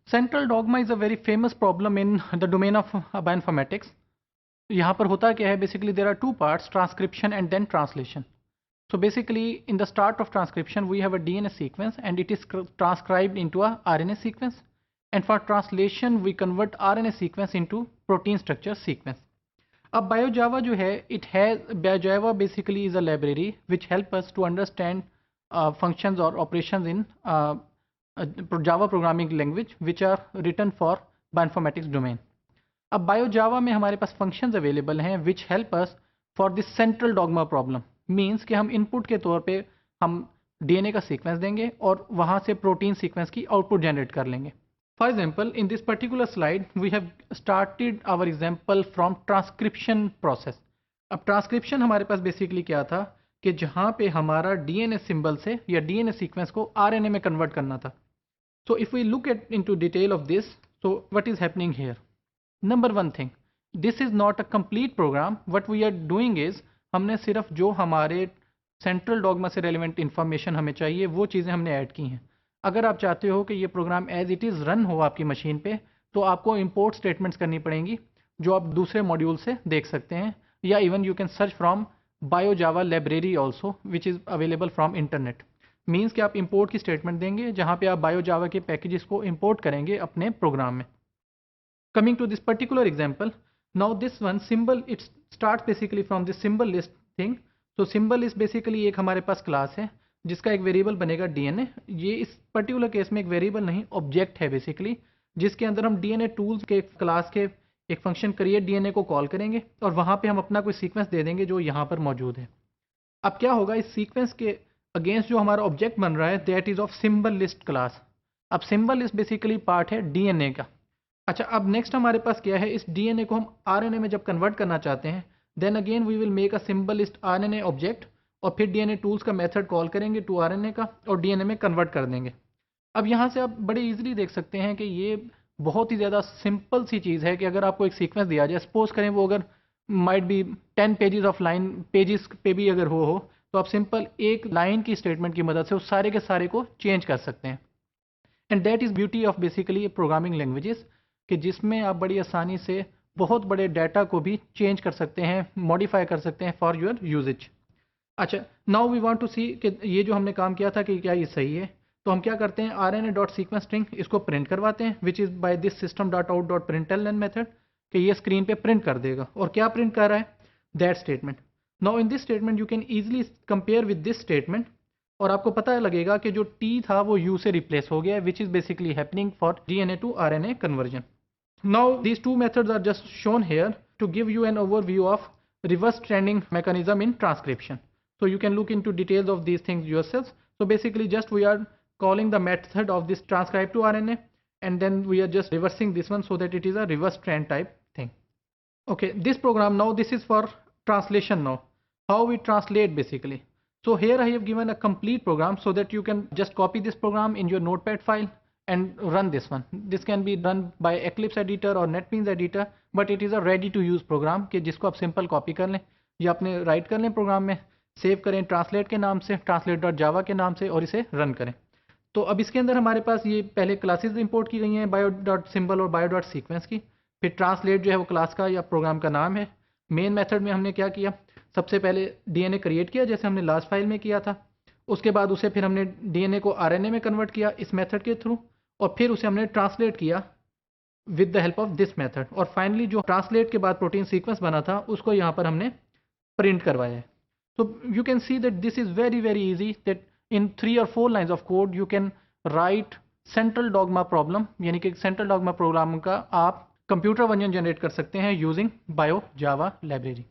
Central dogma is a very famous problem in the domain of bioinformatics. यहाँ पर होता क्या है, basically there are two parts, transcription and then translation. So basically, in the start of transcription, we have a DNA sequence and it is transcribed into a RNA sequence. And for translation, we convert RNA sequence into protein structure sequence. अब BioJava जो है, BioJava basically is a library which help us to understand functions or operations in Java programming language which are written for bioinformatics domain. अब BioJava में हमारे पास functions available हैं which help us for this central dogma problem. Means कि हम input के तौर पे हम डीएनए का सीक्वेंस देंगे और वहाँ से प्रोटीन सीक्वेंस की आउटपुट जनरेट कर लेंगे. For example, in this particular slide we have started our example from transcription process. अब ट्रांसक्रिप्शन हमारे पास बेसिकली क्या था कि जहाँ पे हमारा डीएनए सिंबल से या डीएनए सीक्वेंस को आरएनए में कन्वर्ट करना था. So if we look at into detail of this, so what is happening here. Number one thing, this is not a complete program. What we are doing is, हमने सिर्फ जो हमारे central dogma से relevant information हमें चाहिए वो चीज़ें हमने ऐड की हैं. अगर आप चाहते हो कि ये program as it is run हो आपकी मशीन पे, तो आपको इंपोर्ट स्टेटमेंट्स करनी पड़ेंगी जो आप दूसरे मॉड्यूल से देख सकते हैं, या even you can search from BioJava library also which is available from internet. Means कि आप इंपोर्ट की स्टेटमेंट देंगे जहाँ पे आप बायोजावा के पैकेजेस को इंपोर्ट करेंगे अपने प्रोग्राम में. Coming to this particular example, now this one symbol, it starts basically from the symbol list thing. So symbol is basically एक हमारे पास क्लास है जिसका एक वेरिएबल बनेगा डीएनए. ये इस पर्टिकुलर केस में एक वेरिएबल नहीं, ऑब्जेक्ट है बेसिकली, जिसके अंदर हम डीएनए टूल्स के क्लास के एक फंक्शन क्रिएट डीएनए को कॉल करेंगे और वहाँ पे हम अपना कोई सीक्वेंस दे देंगे जो यहाँ पर मौजूद है. अब क्या होगा, इस सीक्वेंस के अगेंस्ट जो हमारा ऑब्जेक्ट बन रहा है that is of symbol list class. अब सिंबल लिस्ट बेसिकली पार्ट है डीएनए का. अच्छा, अब नेक्स्ट हमारे पास क्या है, इस डीएनए को हम आरएनए में जब कन्वर्ट करना चाहते हैं, then again we will make a symbol list RNA object और फिर डीएनए टूल्स का मेथड कॉल करेंगे टू आरएनए का और डीएनए में कन्वर्ट कर देंगे. अब यहाँ से आप बड़े इजीली देख सकते हैं कि ये बहुत ही ज़्यादा सिंपल सी चीज़ है कि अगर आपको एक सीक्वेंस दिया जाए, सपोज करें वो अगर might be 10 pages of line pages पे भी अगर हो तो आप सिंपल एक लाइन की स्टेटमेंट की मदद से उस सारे के सारे को चेंज कर सकते हैं. And that is beauty of basically programming languages, कि जिसमें आप बड़ी आसानी से बहुत बड़े डाटा को भी चेंज कर सकते हैं, मॉडिफाई कर सकते हैं फॉर योर यूजेज. अच्छा, नाउ वी वांट टू सी कि ये जो हमने काम किया था कि क्या ये सही है. तो हम क्या करते हैं, RNA डॉट सीक्वेंस स्ट्रिंग इसको प्रिंट करवाते हैं which is by this system dot out dot println method, कि ये स्क्रीन पे प्रिंट कर देगा. और क्या प्रिंट कर रहा है, that statement. Now in this statement you can easily compare with this statement और आपको पता लगेगा कि जो T था वो U से रिप्लेस हो गया है, which is basically happening for DNA to RNA conversion. Now these two methods are just shown here to give you an overview of reverse trending mechanism in transcription. So you can look into details of these things yourselves. So basically just we are calling the method of this transcribe to RNA and then we are just reversing this one so that it is a reverse trend type thing. Okay, this program now, this is for translation now. How we translate basically. So here I have given a complete program so that you can just copy this program in your notepad file and run this one. This can be done by Eclipse editor or NetBeans editor, but it is a ready to use program कि जिसको आप simple copy कर लें या अपने right कर लें programme में, सेव करें ट्रांसलेट के नाम से, translate.java के नाम से, और इसे रन करें. तो अब इसके अंदर हमारे पास ये पहले क्लासेस इंपोर्ट की गई हैं bio.symbol और bio.sequence की. फिर ट्रांसलेट जो है वो क्लास का या प्रोग्राम का नाम है. मेन मेथड में हमने क्या किया, सबसे पहले डीएनए क्रिएट किया जैसे हमने लास्ट फाइल में किया था. उसके बाद उसे फिर हमने डीएनए को आरएनए में कन्वर्ट किया इस मेथड के थ्रू, और फिर उसे हमने ट्रांसलेट किया with the help of this method. और फाइनली जो ट्रांसलेट के बाद प्रोटीन सीक्वेंस बना था उसको यहाँ पर हमने प्रिंट करवाया है. तो you can see that this is very very easy, that in 3 or 4 lines of code you can write central dogma problem, यानी कि सेंट्रल डॉगमा प्रोग्राम का आप कंप्यूटर वर्जन जनरेट कर सकते हैं यूजिंग बायोजावा लाइब्रेरी.